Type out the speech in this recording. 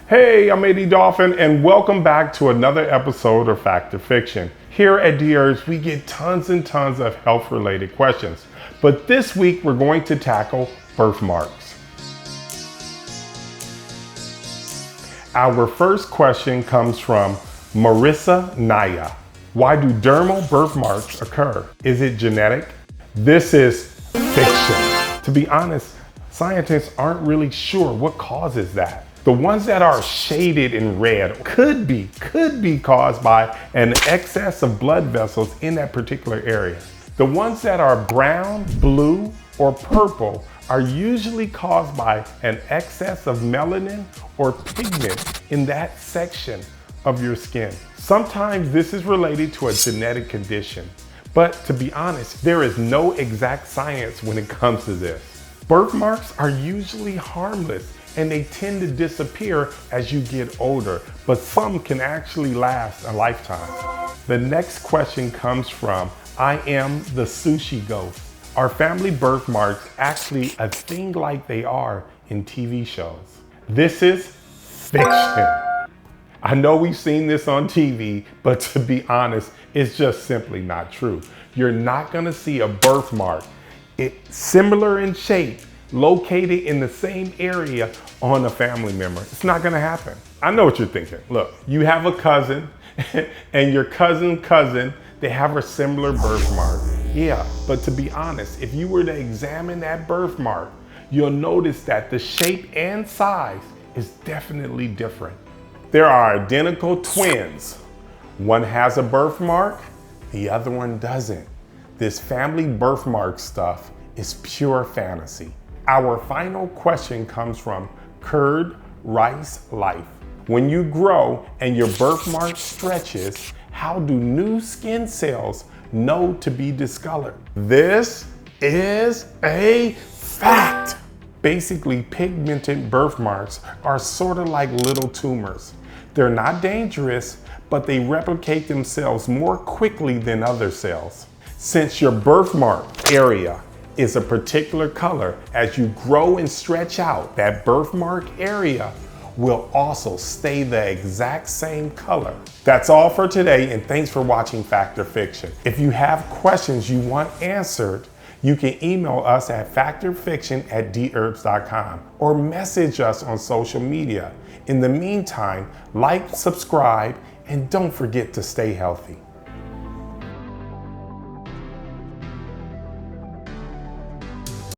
Hey, I'm Eddie Dolphin, and welcome back to another episode of Fact or Fiction. Here at Dherbs, we get tons and tons of health-related questions. But this week, we're going to tackle birthmarks. Our first question comes from Marissa Naya. Why do dermal birthmarks occur? Is it genetic? This is fiction. To be honest, scientists aren't really sure what causes that. The ones that are shaded in red could be caused by an excess of blood vessels in that particular area. The ones that are brown, blue, or purple are usually caused by an excess of melanin or pigment in that section of your skin. Sometimes this is related to a genetic condition, but to be honest, there is no exact science when it comes to this. Birthmarks are usually harmless and they tend to disappear as you get older, but some can actually last a lifetime. The next question comes from I Am the Sushi Ghost. Are family birthmarks actually a thing like they are in TV shows? This is fiction. I know we've seen this on TV, but to be honest, it's just simply not true. You're not gonna see a birthmark similar in shape, located in the same area on a family member. It's not gonna happen. I know what you're thinking. Look, you have a cousin and your cousin, they have a similar birthmark. Yeah, but to be honest, if you were to examine that birthmark, you'll notice that the shape and size is definitely different. There are identical twins. One has a birthmark, the other one doesn't. This family birthmark stuff is pure fantasy. Our final question comes from Curd Rice Life. When you grow and your birthmark stretches, how do new skin cells know to be discolored? This is a fact. Basically, pigmented birthmarks are sort of like little tumors. They're not dangerous, but they replicate themselves more quickly than other cells. Since your birthmark area is a particular color, as you grow and stretch out, that birthmark area will also stay the exact same color. That's all for today, and thanks for watching Fact or Fiction. If you have questions you want answered, you can email us at factorfiction@dherbs.com or message us on social media. In the meantime, like, subscribe, and don't forget to stay healthy.